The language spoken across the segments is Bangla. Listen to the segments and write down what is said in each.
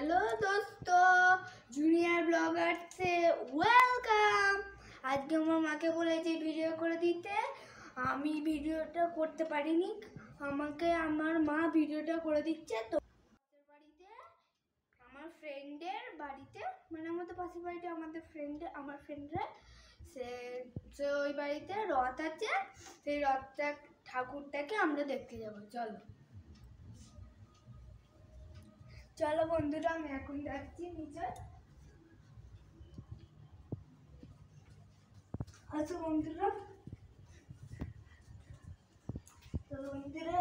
हेलो दोस्तों जूनियर ब्लॉगार से वेलकाम। आज के আমার মাকে বলেছি ভিডিও করে দিতে, আমি ভিডিওটা করতে পারিনি, আমাকে আমার মা ভিডিওটা করে দিচ্ছে। তো বাড়িতে আমার ফ্রেন্ডের বাড়িতে, মানে আমাদের পাশের বাড়িতে আমার ফ্রেন্ডরা সে ওই বাড়িতে রথ আছে, সেই রথটা ঠাকুরটাকে আমরা দেখতে যাব। চলো বন্ধুরা, আমি এখন যাচ্ছি নিচে। আচ্ছা বন্ধুরা,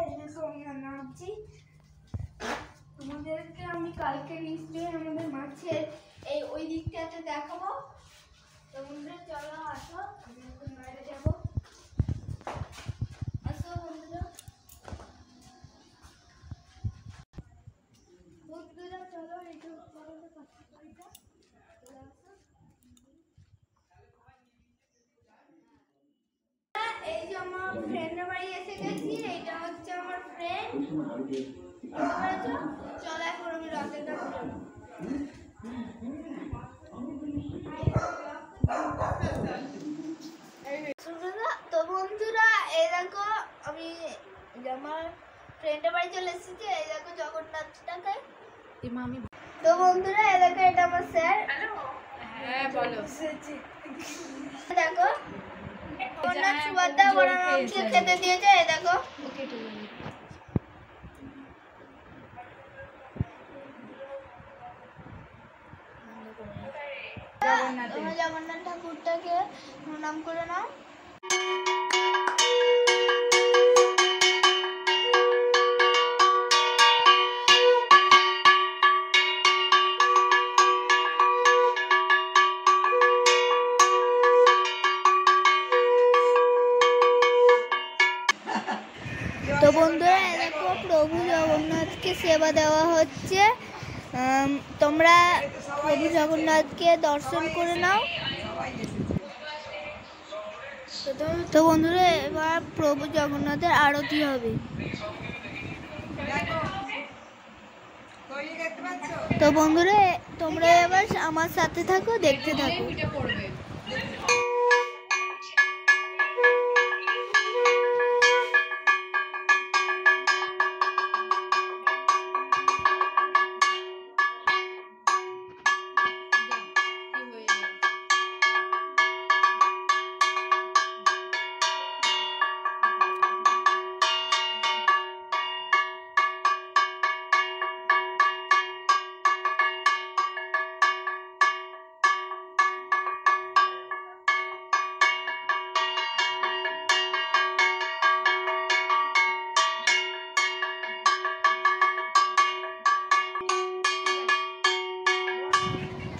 এই দেখো আমি নামছি। তোমাদেরকে আমি কালকে নিশ্চয়ই আমাদের মাছের এই ওই দিকটাতে দেখাবো। তো বন্ধুরা চলো আসো, আমি এখন বাইরে যাবো। আসো বন্ধুরা, চলো এই যে এই যে আমার ফ্রেন্ডের বাড়ি এসে গেছি। এইটা হচ্ছে আমার ফ্রেন্ড, চলো এখন আমি রথের কাছে যাবো। তো বন্ধুরা এই দেখো আমি আমার ফ্রেন্ডের বাড়ি চলে এসেছি। এই দেখো জগন্নাথটাকে। তো বন্ধুরা এই দেখো এটা আমার স্যার। হ্যাঁ বলো। দেখো জগন্নাথ সুভদ্রা বলরামকে খেতে দিয়েছে। এই দেখো জগন্নাথ ঠাকুরটাকে প্রণাম করে নাও। তো বন্ধুরা দেখো প্রভু জগন্নাথকে সেবা দেওয়া হচ্ছে, তোমরা প্রভু জগন্নাথকে দর্শন করে নাও। তো বন্ধুরা এবার প্রভু জগন্নাথের আরতি হবে। তো বন্ধুরা তোমরা এবার আমার সাথে থাকো, দেখতে থাকো।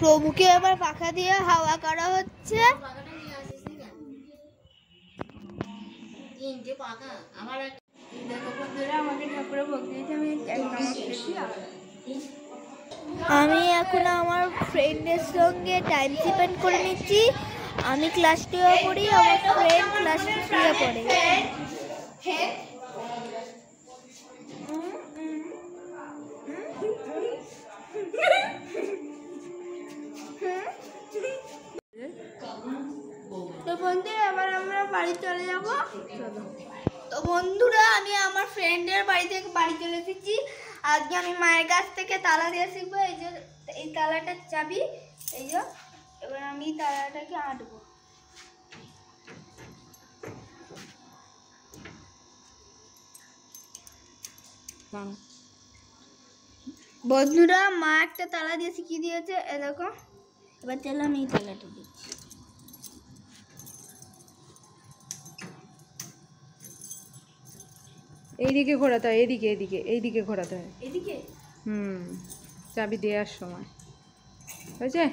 প্রভুকে এবার পাখা দিয়ে হাওয়া করা হচ্ছে। আমি এখন আমার ফ্রেন্ডের সঙ্গে টাইম স্পেন্ড করে নিচ্ছি। আমি ক্লাস 2 পড়ি, আমার ফ্রেন্ড ক্লাস 3 পড়ে। তো বন্ধুরা এবার আমরা বাড়ি চলে যাব। তো বন্ধুরা আমি আমার ফ্রেন্ডের বাড়ি থেকে বাড়ি চলে এসেছি। আজকে আমি মায়ের কাছ থেকে তালা দিয়ে শিখবো। এই যে এই তালাটার চাবি, এই যে এবার আমি তালাটাকে আঁটবো। বন্ধুরা মা একটা তালা দিয়ে শিখিয়ে দিয়েছে, এ দেখো। এবার চলো আমি এই তালাটা দিচ্ছি। এইদিকে ঘোরাতে হয়, এইদিকে ঘোরাতে হয়, এদিকে। চাবি দেওয়ার সময় হয়েছে।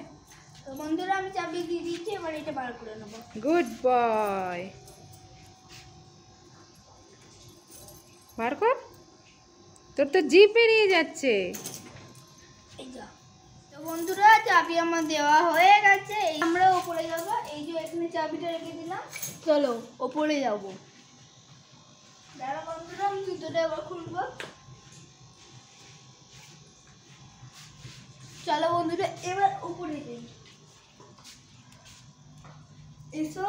তো বন্ধুরা আমি চাবি দিয়ে দিচ্ছি, এবার এটা বার করে নেব। গুড বয়, বার কর, তোর তো জিপ বেরিয়ে যাচ্ছে। তো বন্ধুরা চাবি আমার দেওয়া হয়ে গেছে। আমরা উপরে যাব। এই যে এখানে চাবিটা রেখে দিলাম, চলো উপরে যাব। দাঁড়া বন্ধুরা আমি জুতোটা এবার খুলবো। চলো বন্ধুরা এবার উপরে যাই। এসো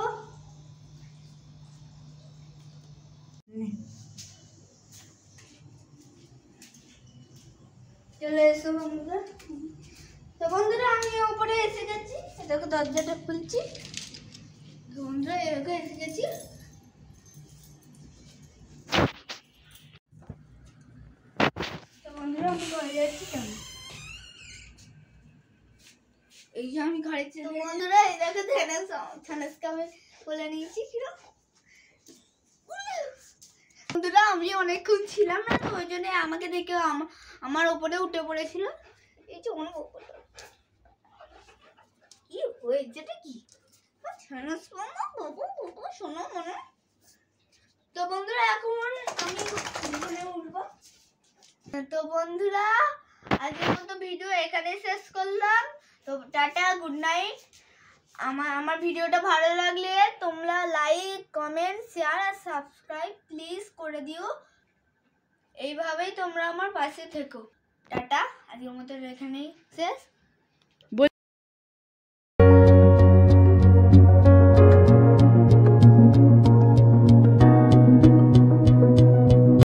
চলে এসো বন্ধুরা। তো বন্ধুরা আমি উপরে এসে গেছি, এটাকে দরজাটা খুলছি। তো বন্ধুরা এরকম এসে গেছি। তো বন্ধুরা আমি ঘরে যাচ্ছি কেমন, এই যে আমি ঘরে চলে বন্ধুরা এই দেখো ধানাসকে আমি বলে নিয়েছি কিরকম। বন্ধুরা আমি অনেকক্ষণ ছিলাম না, তো ওই জন্য আমাকে দেখে আমার উপরে উঠে পড়েছিল। এই যে অনেক উপরে কি হয়েছেটা কি শোনো মনে। তো বন্ধুরা এখন আমি এখানে উঠবো। তো বন্ধুরা আজকের মতো ভিডিও এখানে শেষ করলাম। তো টাটা, গুড নাইট। আমার ভিডিওটা ভালো লাগলে তোমরা লাইক, কমেন্ট, শেয়ার আর সাবস্ক্রাইব প্লিজ করে দিও। এইভাবেই তোমরা আমার পাশে থেকো। টাটা, আজকের মতো এখানেই শেষ।